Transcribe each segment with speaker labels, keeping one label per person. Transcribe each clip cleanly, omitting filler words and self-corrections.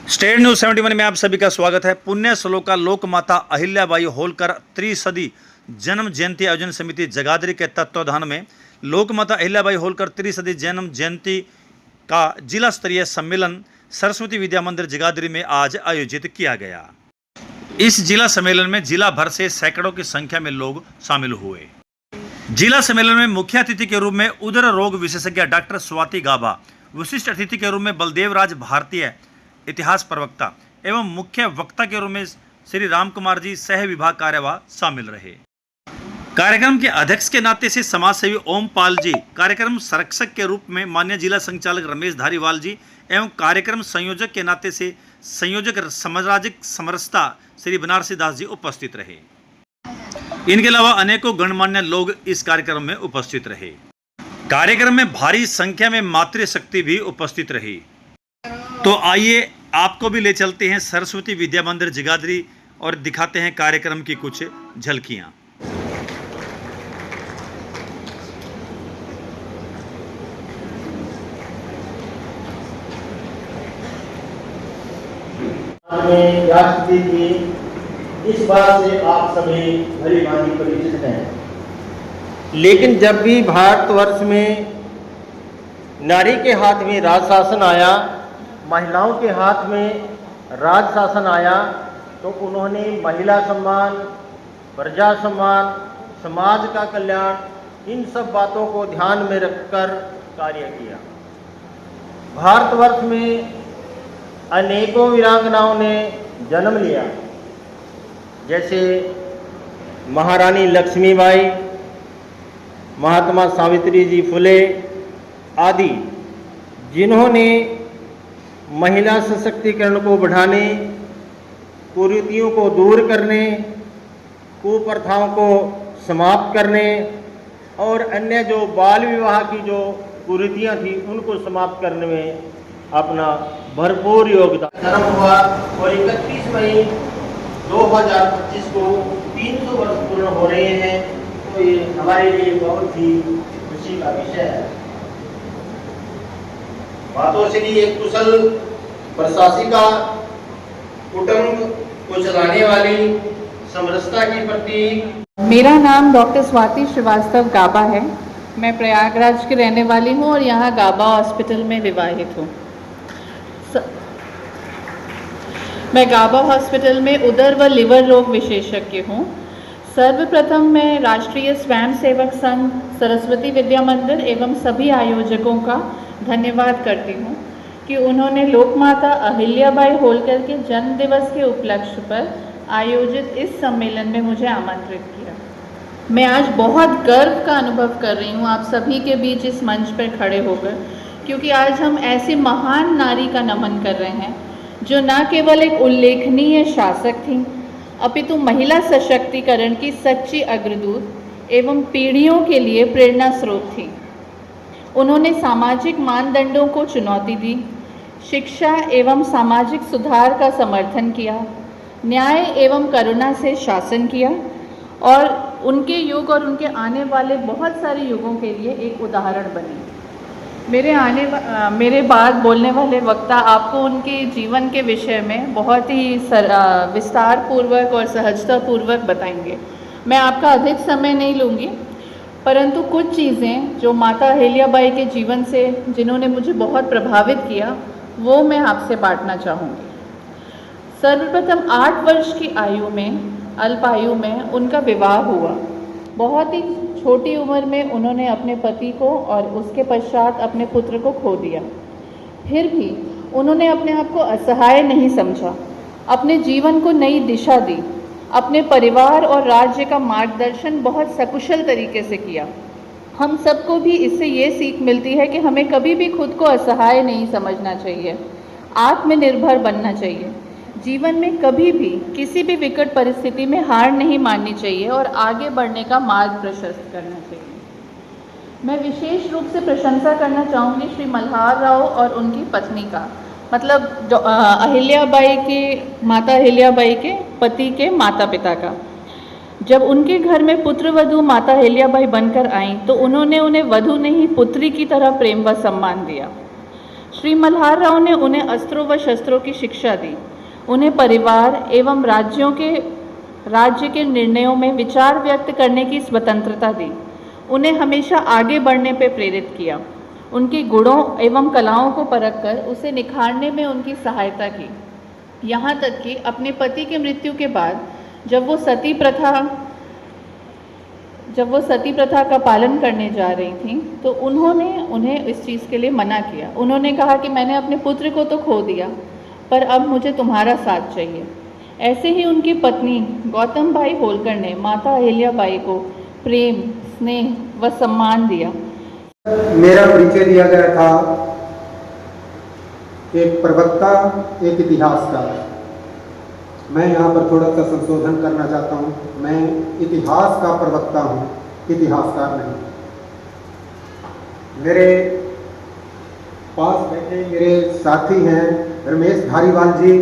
Speaker 1: State news 71 में आप सभी का स्वागत है। पुण्य श्लोका लोक माता अहिल्याबाई होलकर त्रिसदी जन्म जयंती आयोजन समिति जगाधरी के तत्वाधान में लोक माता अहिल्याबाई होलकर त्रिसदी जन्म जयंती का जिला स्तरीय सम्मेलन सरस्वती विद्या मंदिर जगाधरी में आज आयोजित किया गया। इस जिला सम्मेलन में जिला भर से सैकड़ों की संख्या में लोग शामिल हुए। जिला सम्मेलन में मुख्य अतिथि के रूप में उदर रोग विशेषज्ञ डॉक्टर स्वाति गाबा, विशिष्ट अतिथि के रूप में बलदेव राज भारतीय इतिहास प्रवक्ता एवं मुख्य वक्ता के रूप में श्री राम कुमार जी सह विभाग कार्यवाह शामिल रहे। कार्यक्रम के अध्यक्ष के नाते से समाज सेवी ओम पाल जी, कार्यक्रम संरक्षक के रूप में माननीय जिला संचालक रमेश धारीवाल जी एवं कार्यक्रम संयोजक के नाते से संयोजक सामाजिक समरसता श्री बनारसी दास जी उपस्थित रहे। इनके अलावा अनेकों गणमान्य लोग इस कार्यक्रम में उपस्थित रहे। कार्यक्रम में भारी संख्या में मातृशक्ति भी उपस्थित रही। तो आइए आपको भी ले चलते हैं सरस्वती विद्या मंदिर जगाधरी और दिखाते हैं कार्यक्रम की कुछ झलकियां।
Speaker 2: राष्ट्रपति की इस बात से आप सभी भली भांति परिचित हैं, लेकिन जब भी भारतवर्ष में नारी के हाथ में राज शासन आया, महिलाओं के हाथ में राज शासन आया, तो उन्होंने महिला सम्मान, प्रजा सम्मान, समाज का कल्याण, इन सब बातों को ध्यान में रखकर कार्य किया। भारतवर्ष में अनेकों वीरांगनाओं ने जन्म लिया, जैसे महारानी लक्ष्मीबाई, महात्मा सावित्री जी फुले आदि, जिन्होंने महिला सशक्तिकरण को बढ़ाने, कुरीतियों को दूर करने, कुप्रथाओं को समाप्त करने और अन्य जो बाल विवाह की जो कुरीतियां थी उनको समाप्त करने में अपना भरपूर योगदान जन्म हुआ और 31 मई 2025 को 300 वर्ष पूर्ण हो रहे हैं। तो ये हमारे लिए बहुत ही खुशी का विषय है। मातोश्री एक कुशल प्रशासिका, कुटुंब को चलाने वाली, समरसता की प्रतीक।
Speaker 3: मेरा नाम डॉक्टर स्वाति श्रीवास्तव गाबा है। मैं प्रयागराज की रहने वाली हूँ और यहाँ गाबा हॉस्पिटल में विवाहित हूँ। मैं गाबा हॉस्पिटल में उदर व लिवर रोग विशेषज्ञ हूँ। सर्वप्रथम मैं राष्ट्रीय स्वयंसेवक संघ सरस्वती विद्या मंदिर एवं सभी आयोजकों का धन्यवाद करती हूँ कि उन्होंने लोकमाता अहिल्याबाई होलकर के जन्म दिवस के उपलक्ष्य पर आयोजित इस सम्मेलन में मुझे आमंत्रित किया। मैं आज बहुत गर्व का अनुभव कर रही हूँ आप सभी के बीच इस मंच पर खड़े होकर, क्योंकि आज हम ऐसी महान नारी का नमन कर रहे हैं जो न केवल एक उल्लेखनीय शासक थीं, अपितु महिला सशक्तिकरण की सच्ची अग्रदूत एवं पीढ़ियों के लिए प्रेरणा स्रोत थी। उन्होंने सामाजिक मानदंडों को चुनौती दी, शिक्षा एवं सामाजिक सुधार का समर्थन किया, न्याय एवं करुणा से शासन किया और उनके युग और उनके आने वाले बहुत सारे युगों के लिए एक उदाहरण बनी। मेरे बाद बोलने वाले वक्ता आपको उनके जीवन के विषय में बहुत ही विस्तार पूर्वक और सहजता पूर्वक बताएंगे। मैं आपका अधिक समय नहीं लूँगी, परंतु कुछ चीज़ें जो माता अहिल्याबाई के जीवन से जिन्होंने मुझे बहुत प्रभावित किया वो मैं आपसे बांटना चाहूँगी। सर्वप्रथम 8 वर्ष की आयु में, अल्पायु में उनका विवाह हुआ। बहुत ही छोटी उम्र में उन्होंने अपने पति को और उसके पश्चात अपने पुत्र को खो दिया। फिर भी उन्होंने अपने आप को असहाय नहीं समझा, अपने जीवन को नई दिशा दी, अपने परिवार और राज्य का मार्गदर्शन बहुत सकुशल तरीके से किया। हम सबको भी इससे ये सीख मिलती है कि हमें कभी भी खुद को असहाय नहीं समझना चाहिए, आत्मनिर्भर बनना चाहिए। जीवन में कभी भी किसी भी विकट परिस्थिति में हार नहीं माननी चाहिए और आगे बढ़ने का मार्ग प्रशस्त करना चाहिए। मैं विशेष रूप से प्रशंसा करना चाहूँगी श्री मल्हार राव और उनकी पत्नी का, मतलब जो अहिल्याबाई के माता अहिल्याबाई के पति के माता पिता का। जब उनके घर में पुत्र वधू माता अहिल्याबाई बनकर आईं तो उन्होंने उन्हें वधू नहीं पुत्री की तरह प्रेम व सम्मान दिया। श्री मल्हार राव ने उन्हें अस्त्रों व शस्त्रों की शिक्षा दी, उन्हें परिवार एवं राज्य के निर्णयों में विचार व्यक्त करने की स्वतंत्रता दी, उन्हें हमेशा आगे बढ़ने पर प्रेरित किया, उनके गुणों एवं कलाओं को परखकर उसे निखारने में उनकी सहायता की। यहाँ तक कि अपने पति की मृत्यु के बाद जब वो सती प्रथा का पालन करने जा रही थी तो उन्होंने उन्हें इस चीज़ के लिए मना किया। उन्होंने कहा कि मैंने अपने पुत्र को तो खो दिया, पर अब मुझे तुम्हारा साथ चाहिए। ऐसे ही उनकी पत्नी गौतम बाई होलकर ने माता अहिल्या बाई को प्रेम, स्नेह व सम्मान दिया।
Speaker 4: मेरा परिचय दिया गया था एक प्रवक्ता, एक इतिहासकार। मैं यहाँ पर थोड़ा सा संशोधन करना चाहता हूँ। मैं इतिहास का प्रवक्ता हूँ, इतिहासकार नहीं। मेरे पास बैठे मेरे साथी हैं रमेश धारीवाल जी,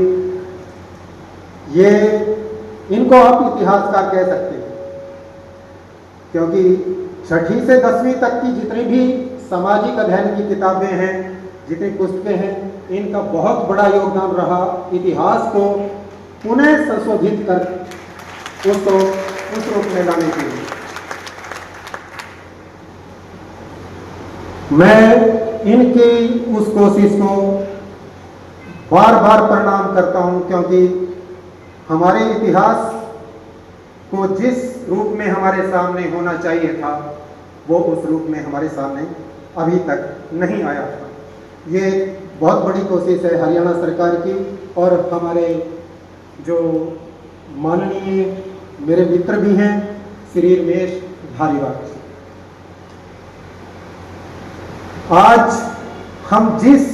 Speaker 4: ये इनको आप इतिहासकार कह सकते हैं, क्योंकि 6ठी से 10वीं तक की जितनी भी सामाजिक अध्ययन की किताबें हैं, जितनी पुस्तकें हैं, इनका बहुत बड़ा योगदान रहा इतिहास को पुनः संशोधित कर उसको उस रूप में लाने के लिए। मैं इनकी उस कोशिश को बार बार प्रणाम करता हूं, क्योंकि हमारे इतिहास को जिस रूप में हमारे सामने होना चाहिए था वो उस रूप में हमारे सामने अभी तक नहीं आया था। ये बहुत बड़ी कोशिश है हरियाणा सरकार की और हमारे जो माननीय मेरे मित्र भी हैं श्री रमेश धारीवाल। आज हम जिस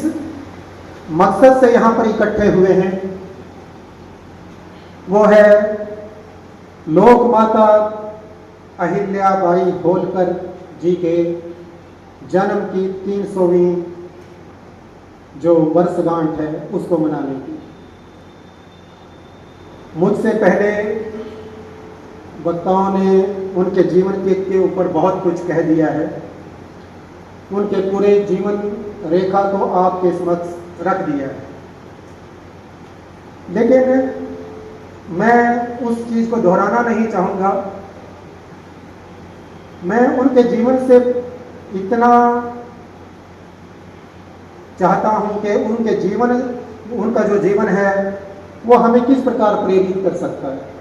Speaker 4: मकसद से यहाँ पर इकट्ठे हुए हैं वो है लोक माता अहिल्या बाई होलकर जी के जन्म की 300वीं जो वर्षगांठ है उसको मनाने की। मुझसे पहले वक्ताओं ने उनके जीवन के ऊपर बहुत कुछ कह दिया है, उनके पूरे जीवन रेखा को आपके समक्ष रख दिया है, लेकिन मैं उस चीज को दोहराना नहीं चाहूँगा। मैं उनके जीवन से इतना चाहता हूँ कि उनका जो जीवन है वो हमें किस प्रकार प्रेरित कर सकता है।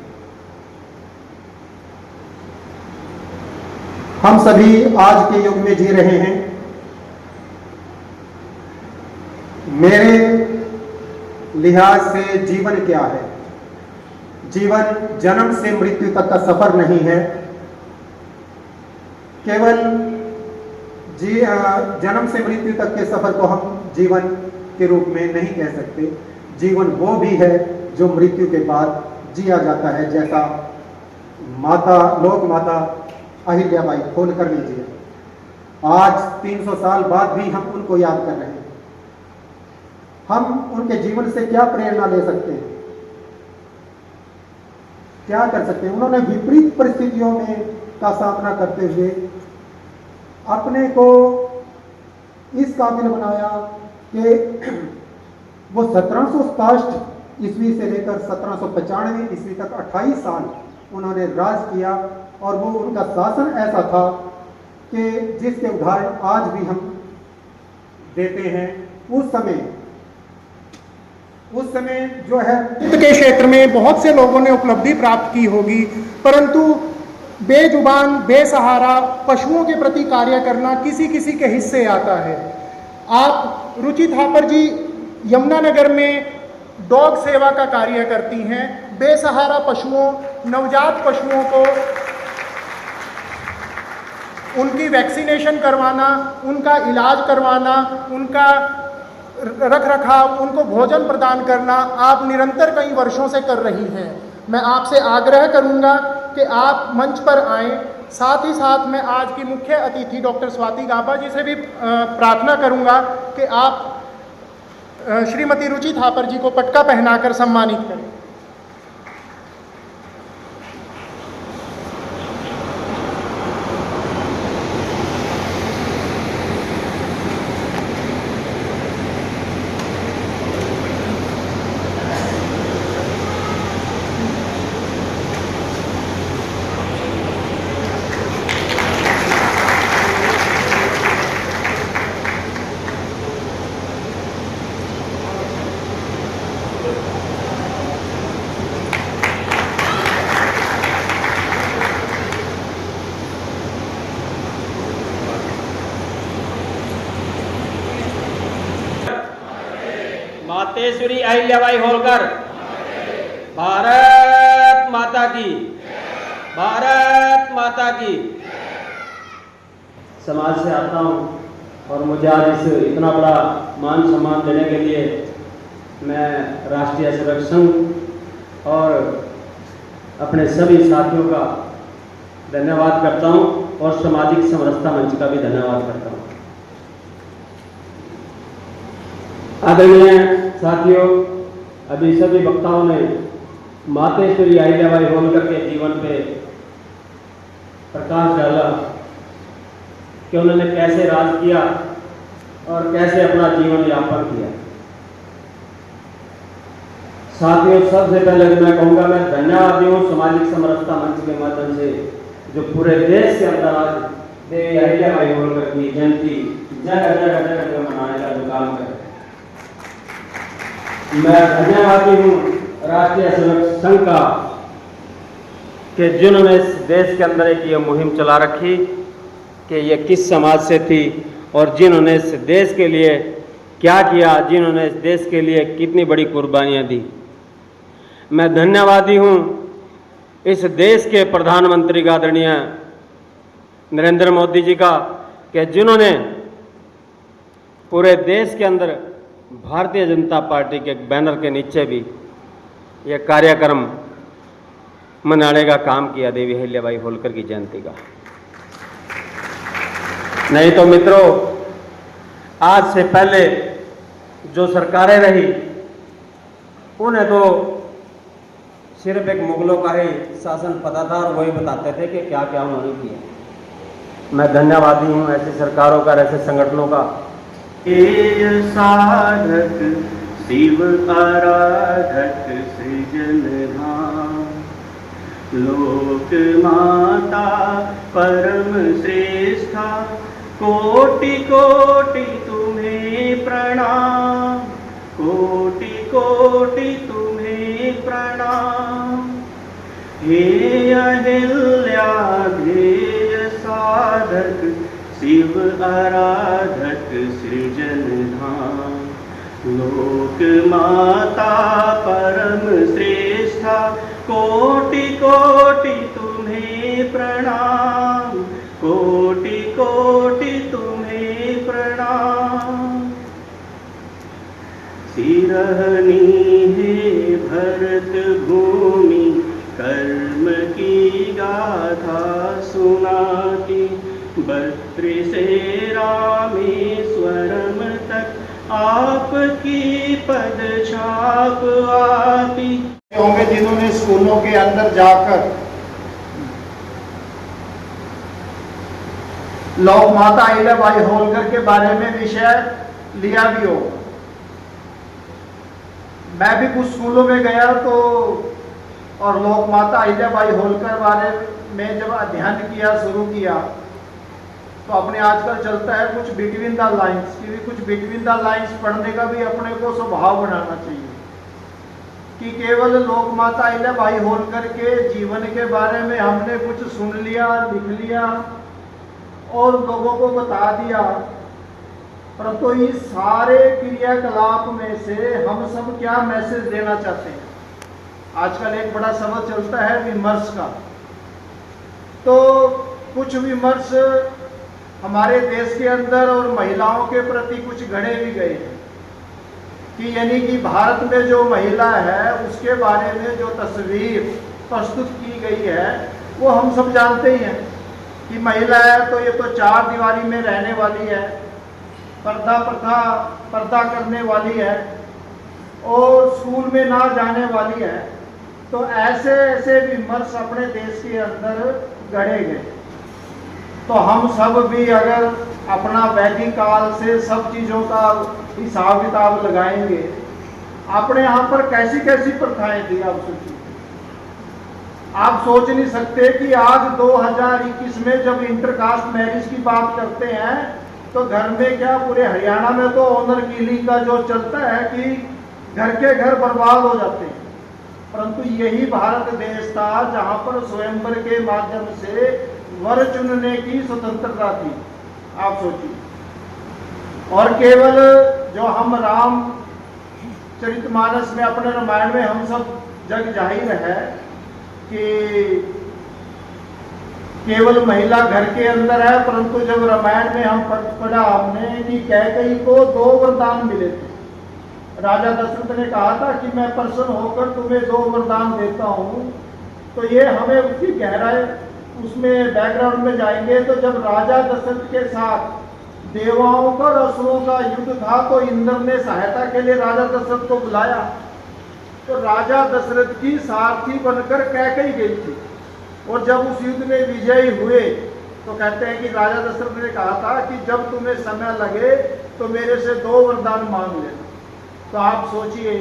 Speaker 4: हम सभी आज के युग में जी रहे हैं। मेरे लिहाज से जीवन क्या है? जीवन जन्म से मृत्यु तक का सफर नहीं है। केवल जन्म से मृत्यु तक के सफर को हम जीवन के रूप में नहीं कह सकते। जीवन वो भी है जो मृत्यु के बाद जिया जाता है, जैसा लोक माता अहिल्या बाई होलकर ने जिया। आज 300 साल बाद भी हम उनको याद कर रहे हैं। हम उनके जीवन से क्या प्रेरणा ले सकते हैं, क्या कर सकते हैं? उन्होंने विपरीत परिस्थितियों में का सामना करते हुए अपने को इस काबिल बनाया कि वो 1767 ईस्वी से लेकर 1795 ईस्वी तक 28 साल उन्होंने राज किया, और वो उनका शासन ऐसा था कि जिसके उदाहरण आज भी हम देते हैं। उस समय जो है
Speaker 5: वित्त के क्षेत्र में बहुत से लोगों ने उपलब्धि प्राप्त की होगी, परंतु बेजुबान बेसहारा पशुओं के प्रति कार्य करना किसी किसी के हिस्से आता है। आप रुचि थापर जी यमुनानगर में डॉग सेवा का कार्य करती हैं। बेसहारा पशुओं, नवजात पशुओं को उनकी वैक्सीनेशन करवाना, उनका इलाज करवाना, उनका रख रखाव, उनको भोजन प्रदान करना आप निरंतर कई वर्षों से कर रही हैं। मैं आपसे आग्रह करूंगा कि आप मंच पर आएं। साथ ही साथ मैं आज की मुख्य अतिथि डॉक्टर स्वाति गाबा जी से भी प्रार्थना करूंगा कि आप श्रीमती रुचि थापर जी को पटका पहनाकर सम्मानित करें।
Speaker 2: मातेश्वरी अहिल्याबाई होलकर, भारत माता की, भारत माता की। समाज से आता हूँ और मुझे आज इस इतना बड़ा मान सम्मान देने के लिए मैं राष्ट्रीय सेवक संघ और अपने सभी साथियों का धन्यवाद करता हूँ और सामाजिक समरसता मंच का भी धन्यवाद करता हूँ। आदरणीय साथियों, अभी सभी वक्ताओं ने मातेश्वरी अहिल्याबाई होलकर के जीवन पे प्रकाश डाला कि उन्होंने कैसे राज किया और कैसे अपना जीवन यापन किया। साथियों, सबसे पहले मैं कहूँगा मैं धन्यवादी हूँ सामाजिक समरसता मंच के माध्यम से जो पूरे देश के अंदर आज देवी अहिल्याबाई होलकर की जयंती जगह जगह जगह मनाने का जो काम कर। मैं धन्यवादी हूँ राष्ट्रीय सेवक संघ का कि जिन्होंने इस देश के अंदर एक ये मुहिम चला रखी कि ये किस समाज से थी और जिन्होंने इस देश के लिए क्या किया, जिन्होंने इस देश के लिए कितनी बड़ी कुर्बानियाँ दी। मैं धन्यवादी हूँ इस देश के प्रधानमंत्री का आदरणीय नरेंद्र मोदी जी का कि जिन्होंने पूरे देश के अंदर भारतीय जनता पार्टी के बैनर के नीचे भी यह कार्यक्रम मनाने का काम किया देवी अहिल्याबाई होलकर की जयंती का। नहीं तो मित्रों, आज से पहले जो सरकारें रही उन्हें तो सिर्फ एक मुगलों का ही शासन पता था और वही बताते थे कि क्या क्या उन्होंने किया। मैं धन्यवादी हूँ ऐसी सरकारों का, ऐसे संगठनों का।
Speaker 6: साधक शिव आराधक सृजनधाम, लोक माता परम श्रेष्ठा, कोटि कोटि तुम्हें प्रणाम, कोटि कोटि तुम्हें प्रणाम। हे अहिल्या ध्येय साधक शिव आराधक सृजनधाम, लोक माता परम श्रेष्ठा, कोटि कोटि तुम्हें प्रणाम, कोटि कोटि तुम्हें प्रणाम। सिरहनी है भरत भूमि, कर्म की गाथा सुनाती, बद्री से रामेश्वरम तक आपकी पद छाप आती।
Speaker 5: होंगे जिन्होंने स्कूलों के अंदर जाकर लोक माता अहिल्याबाई होलकर के बारे में विषय लिया भी हो। मैं भी कुछ स्कूलों में गया तो और लोक माता अहिल्याबाई होलकर बारे में जब अध्ययन किया, शुरू किया, तो अपने आजकल चलता है कुछ बिटवीन द लाइंस की भी, कुछ बिटवीन द लाइंस पढ़ने का भी अपने को स्वभाव बनाना चाहिए कि केवल लोक माता अहिल्याबाई होलकर के जीवन के बारे में हमने कुछ सुन लिया, लिख लिया और लोगों को बता दिया, परंतु इस सारे क्रियाकलाप में से हम सब क्या मैसेज देना चाहते हैं। आजकल एक बड़ा शब्द चलता है विमर्श का, तो कुछ विमर्श हमारे देश के अंदर और महिलाओं के प्रति कुछ गढ़े भी गए हैं कि यानी कि भारत में जो महिला है उसके बारे में जो तस्वीर प्रस्तुत की गई है वो हम सब जानते ही हैं कि महिला है तो ये तो चार दीवारी में रहने वाली है, पर्दा करने वाली है और स्कूल में ना जाने वाली है। तो ऐसे ऐसे विमर्श अपने देश के अंदर गढ़े गए। तो हम सब भी अगर अपना वैदिक काल से सब चीज़ों का हिसाब किताब लगाएंगे, अपने यहाँ पर कैसी कैसी प्रथाएं थी आप सोचिए। आप सोच नहीं सकते कि आज 2021 में जब इंटरकास्ट मैरिज की बात करते हैं तो घर में क्या पूरे हरियाणा में तो ऑनर किलिंग का जो चलता है कि घर के घर बर्बाद हो जाते हैं। परंतु यही भारत देश था जहां पर स्वयंवर के माध्यम से वर चुनने की स्वतंत्रता थी। आप सोचिए, और केवल जो हम राम चरितमानस में, अपने रामायण में हम सब जग जाहिर है कि केवल महिला घर के अंदर है, परंतु जब रामायण में हम पढ़ा हमने कि कैकेयी को 2 वरदान मिले थे। राजा दशरथ ने कहा था कि मैं प्रसन्न होकर तुम्हें 2 वरदान देता हूं। तो ये हमें उसकी गहराई, उसमें बैकग्राउंड में जाएंगे तो जब राजा दशरथ के साथ देवाओं का और असुरों का युद्ध था तो इंद्र ने सहायता के लिए राजा दशरथ को बुलाया। तो राजा दशरथ की सारथी बनकर कैकेयी गई थी, और जब उस युद्ध में विजयी हुए तो कहते हैं कि राजा दशरथ ने कहा था कि जब तुम्हें समय लगे तो मेरे से 2 वरदान मांग लेना। तो आप सोचिए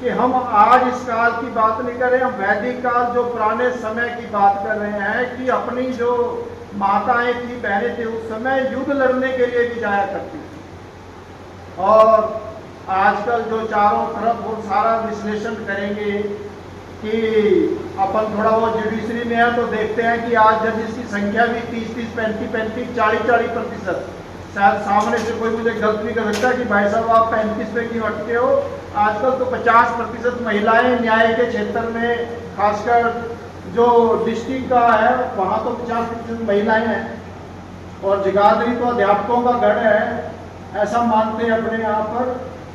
Speaker 5: कि हम आज इस काल की बात नहीं कर रहे, हम वैदिक काल जो पुराने समय की बात कर रहे हैं कि अपनी जो माताएं थी, बहनें थी, उस समय युद्ध लड़ने के लिए भी जाया करती थी। और आजकल जो चारों तरफ वो सारा विश्लेषण करेंगे कि अपन थोड़ा वो जुडिशरी में है तो देखते हैं कि आज जजेस की संख्या भी 30-30, 35-35, 40-40%। शायद सामने से कोई मुझे गलत भी कर सकता है कि भाई साहब आप 35 पे क्यों अटके हो। आजकल तो 50% महिलाएं न्याय के क्षेत्र में, खासकर जो डिस्ट्रिक्ट का है वहाँ तो 50% महिलाएं हैं। और जगाधरी तो अध्यापकों का गढ़ है, ऐसा मानते हैं अपने यहाँ पर।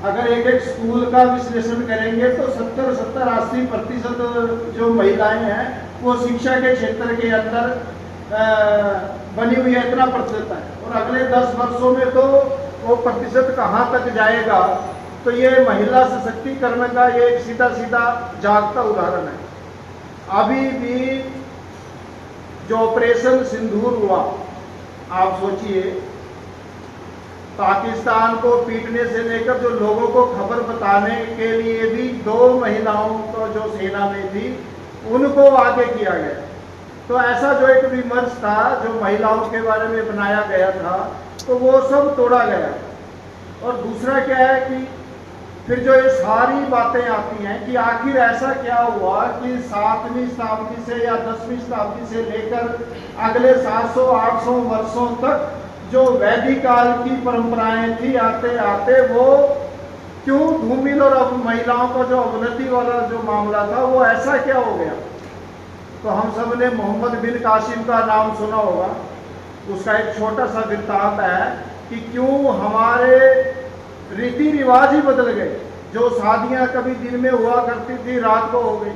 Speaker 5: अगर एक स्कूल का विश्लेषण करेंगे तो 70-80% जो महिलाएं हैं वो शिक्षा के क्षेत्र के अंदर बनी हुई है, इतना प्रतिशत है। और अगले 10 वर्षों में तो वो प्रतिशत कहाँ तक जाएगा। तो ये महिला सशक्तिकरण का ये एक सीधा सीधा जागता उदाहरण है। अभी भी जो ऑपरेशन सिंदूर हुआ, आप सोचिए, पाकिस्तान को पीटने से लेकर जो लोगों को खबर बताने के लिए भी 2 महिलाओं को जो सेना में थी उनको आगे किया गया। तो ऐसा जो एक विमर्श था जो महिलाओं के बारे में बनाया गया था तो वो सब तोड़ा गया। और दूसरा क्या है कि फिर जो ये सारी बातें आती हैं कि आखिर ऐसा क्या हुआ कि 7वीं शताब्दी से या 10वीं शताब्दी से लेकर अगले 700-800 वर्षों तक जो वैदिक काल की परंपराएं थी, आते आते वो क्यों धूमिल और अब महिलाओं का जो अवनति वाला जो मामला था वो ऐसा क्या हो गया। तो हम सब ने मोहम्मद बिन कासिम का नाम सुना होगा। उसका एक छोटा सा वृत्तांत है कि क्यों हमारे रीति रिवाज ही बदल गए। जो शादियां कभी दिन में हुआ करती थी रात को हो गई,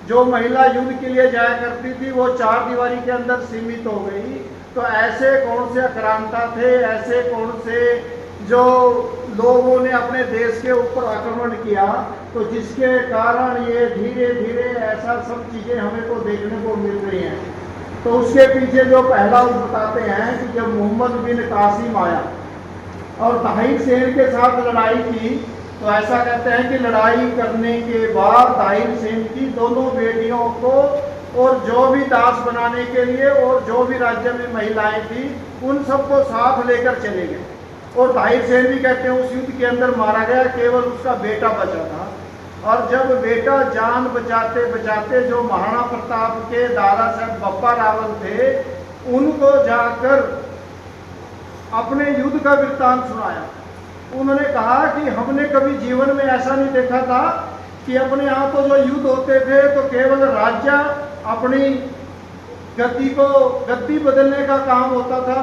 Speaker 5: जो महिला युद्ध के लिए जाया करती थी वो 4 दीवारी के अंदर सीमित हो गई। तो ऐसे कौन से आक्रांता थे, ऐसे कौन से जो लोगों ने अपने देश के ऊपर आक्रमण किया, तो जिसके कारण ये धीरे धीरे ऐसा सब चीज़ें हमें को देखने को मिल रही हैं। तो उसके पीछे जो पहला बताते हैं कि जब मोहम्मद बिन कासिम आया और ताहिर सेन के साथ लड़ाई की, तो ऐसा कहते हैं कि लड़ाई करने के बाद ताहिर सेन की दोनों बेटियों को और जो भी दास बनाने के लिए और जो भी राज्य में महिलाएं थी उन सबको साथ लेकर चले गए। और ताहिर सेन भी कहते हैं उस युद्ध के अंदर मारा गया, केवल उसका बेटा बचा था। और जब बेटा जान बचाते बचाते जो महाराणा प्रताप के दादा साहब बप्पा रावल थे उनको जाकर अपने युद्ध का वृत्तांत सुनाया। उन्होंने कहा कि हमने कभी जीवन में ऐसा नहीं देखा था कि अपने यहाँ तो जो युद्ध होते थे तो केवल राज्य अपनी गद्दी बदलने का काम होता था,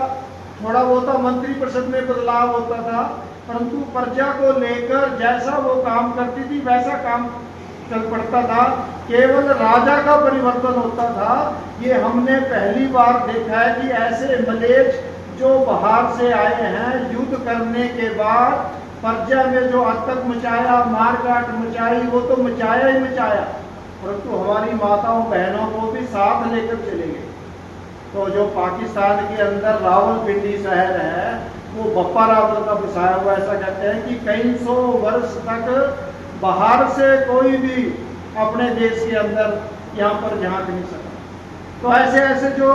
Speaker 5: थोड़ा बहुत मंत्री परिषद में बदलाव होता था, परंतु प्रजा को लेकर जैसा वो काम करती थी वैसा काम चल पड़ता था, केवल राजा का परिवर्तन होता था। ये हमने पहली बार देखा है कि ऐसे मलेच्छ जो बाहर से आए हैं युद्ध करने के बाद प्रजा में जो आतंक मचाया, मारकाट मचाई, वो तो मचाया ही मचाया, परंतु हमारी माताओं बहनों को भी साथ लेकर चले गए। तो जो पाकिस्तान के अंदर रावलपिंडी शहर है वो बप्पा रावल का बसाया हुआ, ऐसा कहते हैं कि कई 100 वर्ष तक बाहर से कोई भी अपने देश के अंदर यहाँ पर झांक नहीं सका। तो ऐसे ऐसे जो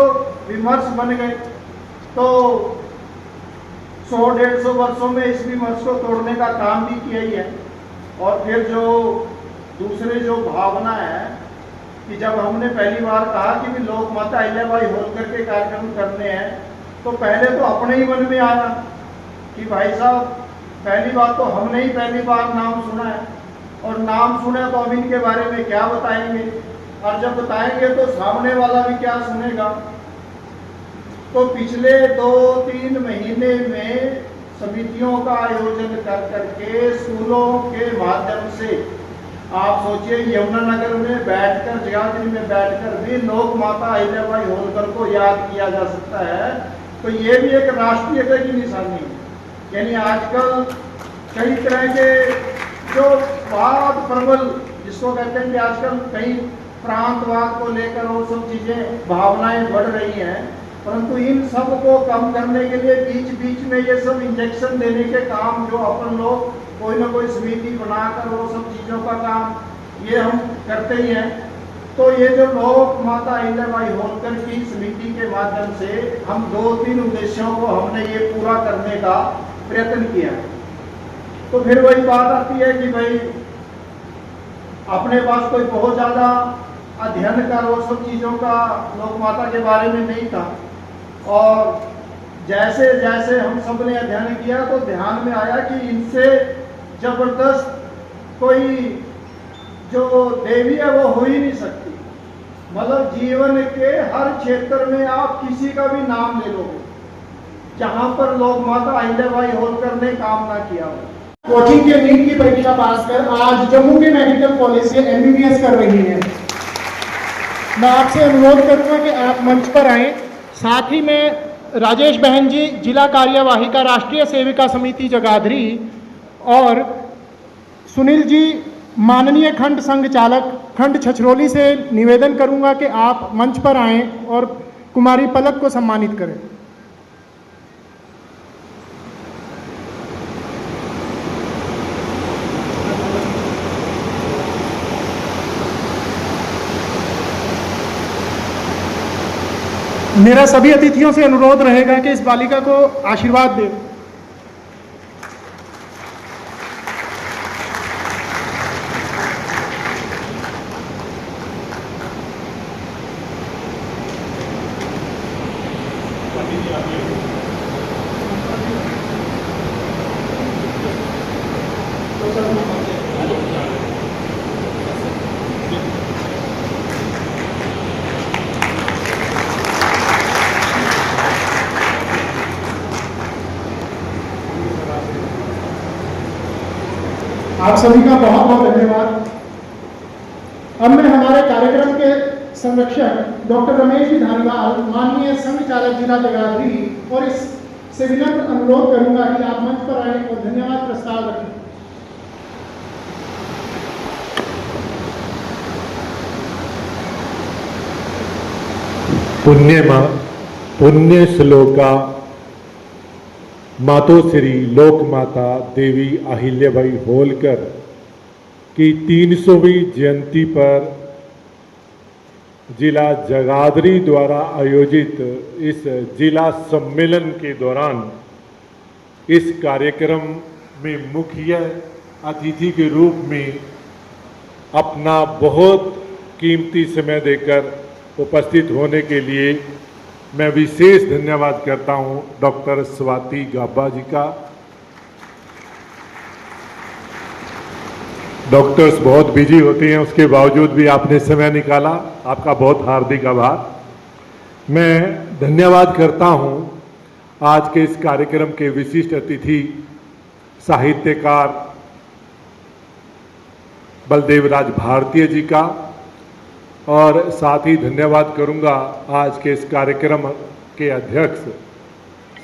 Speaker 5: विमर्श बन गए, तो 100-150 वर्षों में इस विमर्श को तोड़ने का काम भी किया ही है। और फिर जो दूसरे जो भावना है कि जब हमने पहली बार कहा कि भी लोक माता अहिल्याबाई होलकर के कार्यक्रम करने हैं, तो पहले तो अपने ही मन में आया कि भाई साहब पहली बात तो हमने ही पहली बार नाम सुना है, और नाम सुने तो हम इनके बारे में क्या बताएंगे, और जब बताएंगे तो सामने वाला भी क्या सुनेगा। तो पिछले 2-3 महीने में समितियों का आयोजन कर करके स्कूलों के माध्यम से, आप सोचिए यमुनानगर में बैठकर, जगाधरी में बैठकर भी लोक माता अहिल्याबाई होलकर को याद किया जा सकता है, तो ये भी एक राष्ट्रीयता की निशानी है। यानी आजकल कई तरह के जो वाद प्रबल, जिसको कहते हैं कि आजकल कई प्रांतवाद को लेकर वो सब चीज़ें, भावनाएं बढ़ रही हैं, परंतु इन सब को कम करने के लिए बीच बीच में ये सब इंजेक्शन देने के काम जो अपन लोग कोई ना कोई समिति बनाकर वो सब चीज़ों का काम ये हम करते ही हैं। तो ये जो लोक माता अहिल्याबाई होलकर की समिति के माध्यम से हम 2-3 उद्देश्यों को हमने ये पूरा करने का प्रयत्न किया। तो फिर वही बात आती है कि भाई अपने पास कोई बहुत ज़्यादा अध्ययन का वो सब चीज़ों का लोक माता के बारे में नहीं था, और जैसे जैसे हम सब ने अध्ययन किया तो ध्यान में आया कि इनसे जबरदस्त कोई जो देवी है वो हो ही नहीं सकती। मतलब जीवन के हर क्षेत्र में आप किसी का भी नाम ले लोगे जहाँ पर लोक माता अहिल्याबाई होलकर ने काम ना किया हो। कोचिंग के नीट की परीक्षा पास कर आज जम्मू के मेडिकल कॉलेज से MBBS कर रही हैं। मैं आपसे अनुरोध करूंगा कि आप मंच पर आएं। साथ ही में राजेश बहन जी, जिला कार्यवाहिका राष्ट्रीय सेविका समिति जगाधरी, और सुनील जी, माननीय खंड संघ चालक खंड छछरौली से निवेदन करूंगा कि आप मंच पर आएं और कुमारी पलक को सम्मानित करें। मेरा सभी अतिथियों से अनुरोध रहेगा कि इस बालिका को आशीर्वाद दें। आप सभी का बहुत बहुत धन्यवाद। अब मैं हमारे कार्यक्रम के संरक्षक डॉक्टर रमेश जी धारीवाल, माननीय संघ चालक जिला जगाधरी, और इस से विनम्र अनुरोध करूंगा कि आप मंच पर आए और धन्यवाद प्रस्ताव रखें।
Speaker 7: पुण्य श्लोका मातोश्री लोक माता देवी अहिल्याबाई होलकर की 300वीं जयंती पर जिला जगाधरी द्वारा आयोजित इस जिला सम्मेलन के दौरान इस कार्यक्रम में मुख्य अतिथि के रूप में अपना बहुत कीमती समय देकर उपस्थित होने के लिए मैं विशेष धन्यवाद करता हूं डॉक्टर स्वाति गाबा जी का। डॉक्टर्स बहुत बिजी होते हैं, उसके बावजूद भी आपने समय निकाला, आपका बहुत हार्दिक आभार। मैं धन्यवाद करता हूं आज के इस कार्यक्रम के विशिष्ट अतिथि साहित्यकार बलदेवराज भारतीय जी का, और साथ ही धन्यवाद करूंगा आज के इस कार्यक्रम के अध्यक्ष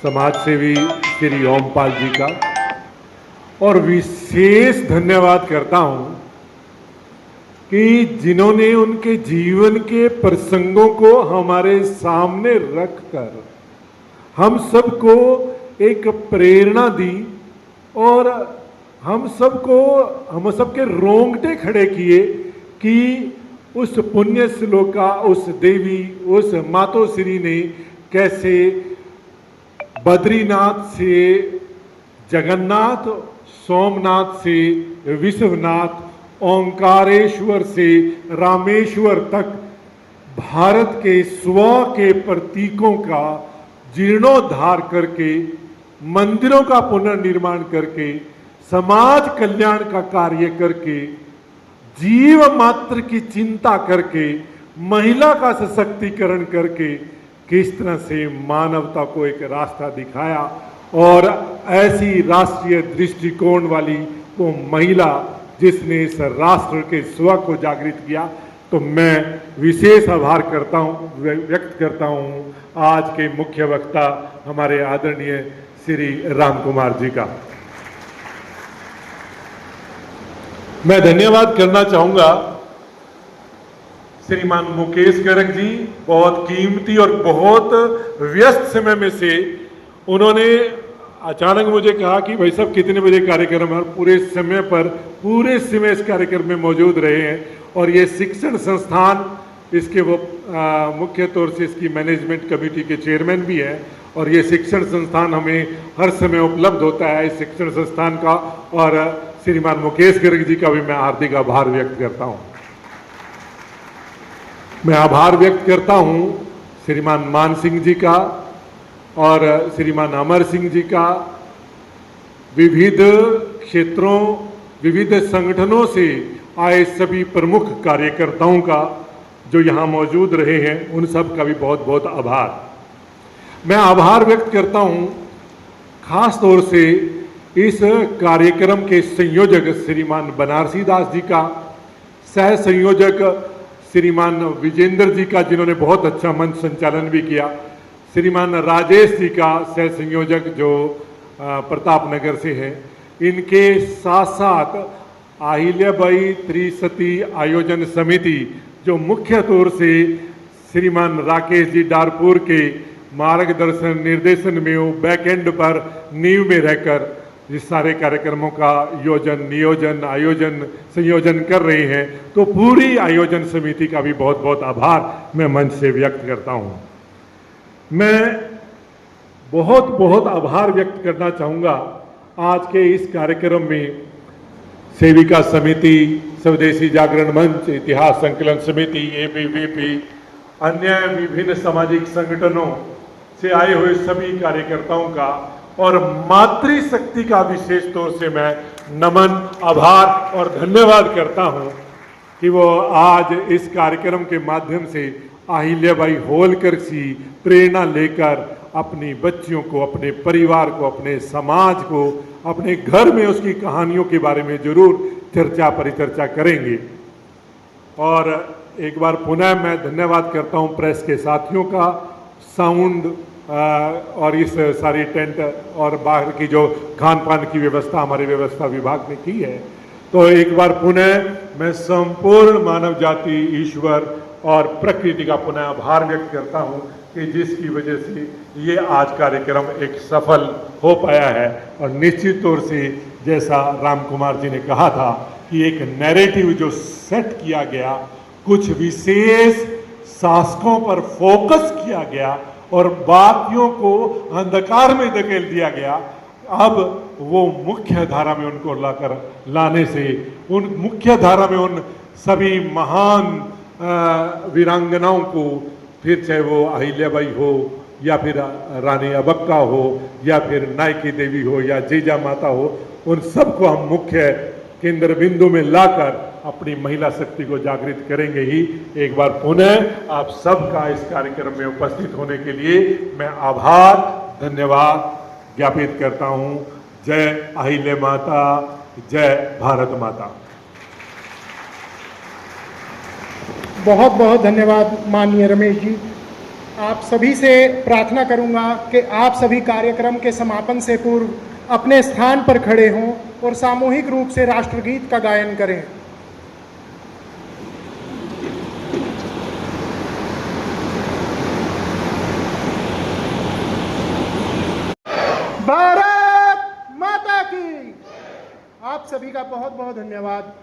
Speaker 7: समाज सेवी श्री ओमपाल जी का, और विशेष धन्यवाद करता हूं कि जिन्होंने उनके जीवन के प्रसंगों को हमारे सामने रखकर हम सबको एक प्रेरणा दी और हम सबके रोंगटे खड़े किए कि उस पुण्य श्लोका, उस देवी, उस मातोश्री ने कैसे बद्रीनाथ से जगन्नाथ, सोमनाथ से विश्वनाथ, ओंकारेश्वर से रामेश्वर तक भारत के स्व के प्रतीकों का जीर्णोद्धार करके, मंदिरों का पुनर्निर्माण करके, समाज कल्याण का कार्य करके, जीव मात्र की चिंता करके, महिला का सशक्तिकरण करके किस तरह से मानवता को एक रास्ता दिखाया और ऐसी राष्ट्रीय दृष्टिकोण वाली वो महिला जिसने इस राष्ट्र के स्व को जागृत किया। तो मैं विशेष आभार करता हूँ, व्यक्त करता हूँ आज के मुख्य वक्ता हमारे आदरणीय श्री राम कुमार जी का। मैं धन्यवाद करना चाहूंगा श्रीमान मुकेश गर्ग जी, बहुत कीमती और बहुत व्यस्त समय में से उन्होंने अचानक मुझे कहा कि भाई साहब कितने बजे कार्यक्रम है, और पूरे समय इस कार्यक्रम में मौजूद रहे हैं। और ये शिक्षण संस्थान, इसके वो मुख्य तौर से इसकी मैनेजमेंट कमेटी के चेयरमैन भी हैं, और ये शिक्षण संस्थान हमें हर समय उपलब्ध होता है इस शिक्षण संस्थान का। और श्रीमान मुकेश गर्ग जी का भी मैं हार्दिक आभार व्यक्त करता हूँ। मैं आभार व्यक्त करता हूँ श्रीमान मान सिंह जी का और श्रीमान अमर सिंह जी का, विविध क्षेत्रों, विविध संगठनों से आए सभी प्रमुख कार्यकर्ताओं का जो यहाँ मौजूद रहे हैं, उन सब का भी बहुत बहुत आभार। मैं आभार व्यक्त करता हूँ खास तौर से इस कार्यक्रम के संयोजक श्रीमान बनारसी दास जी का, सह संयोजक श्रीमान विजेंद्र जी का जिन्होंने बहुत अच्छा मंच संचालन भी किया, श्रीमान राजेश जी का सह संयोजक जो प्रताप नगर से हैं, इनके साथ साथ अहिल्याबाई त्रिसती आयोजन समिति जो मुख्य तौर से श्रीमान राकेश जी डारपुर के मार्गदर्शन निर्देशन में वो बैकएंड पर नींव में रहकर इस सारे कार्यक्रमों का योजन, नियोजन, आयोजन, संयोजन कर रहे हैं। तो पूरी आयोजन समिति का भी बहुत बहुत आभार मैं मंच से व्यक्त करता हूं। मैं बहुत बहुत आभार व्यक्त करना चाहूँगा आज के इस कार्यक्रम में सेविका समिति, स्वदेशी जागरण मंच, इतिहास संकलन समिति, ABVP, अन्य विभिन्न सामाजिक संगठनों से आए हुए सभी कार्यकर्ताओं का और मातृशक्ति का विशेष तौर से मैं नमन, आभार और धन्यवाद करता हूं कि वो आज इस कार्यक्रम के माध्यम से अहिल्याबाई होलकर सी प्रेरणा लेकर अपनी बच्चियों को, अपने परिवार को, अपने समाज को, अपने घर में उसकी कहानियों के बारे में जरूर चर्चा परिचर्चा करेंगे। और एक बार पुनः मैं धन्यवाद करता हूं प्रेस के साथियों का, साउंड और इस सारी टेंट और बाहर की जो खान पान की व्यवस्था हमारे व्यवस्था विभाग ने की है। तो एक बार पुनः मैं संपूर्ण मानव जाति, ईश्वर और प्रकृति का पुनः आभार व्यक्त करता हूं कि जिसकी वजह से ये आज कार्यक्रम एक सफल हो पाया है। और निश्चित तौर से जैसा राम कुमार जी ने कहा था कि एक नैरेटिव जो सेट किया गया, कुछ विशेष शासकों पर फोकस किया गया और बाकियों को अंधकार में धकेल दिया गया, अब वो मुख्य धारा में उनको लाने से, उन मुख्य धारा में उन सभी महान वीरांगनाओं को, फिर चाहे वो अहिल्याबाई हो या फिर रानी अबक्का हो या फिर नायकी देवी हो या जीजा माता हो, उन सबको हम मुख्य केंद्र बिंदु में लाकर अपनी महिला शक्ति को जागृत करेंगे ही। एक बार पुनः आप सबका इस कार्यक्रम में उपस्थित होने के लिए मैं आभार, धन्यवाद ज्ञापित करता हूं। जय अहिल्या माता, जय भारत माता।
Speaker 5: बहुत बहुत धन्यवाद माननीय रमेश जी। आप सभी से प्रार्थना करूंगा कि आप सभी कार्यक्रम के समापन से पूर्व अपने स्थान पर खड़े हों और सामूहिक रूप से राष्ट्रगीत का गायन करें। भारत माता की। आप सभी का बहुत बहुत धन्यवाद।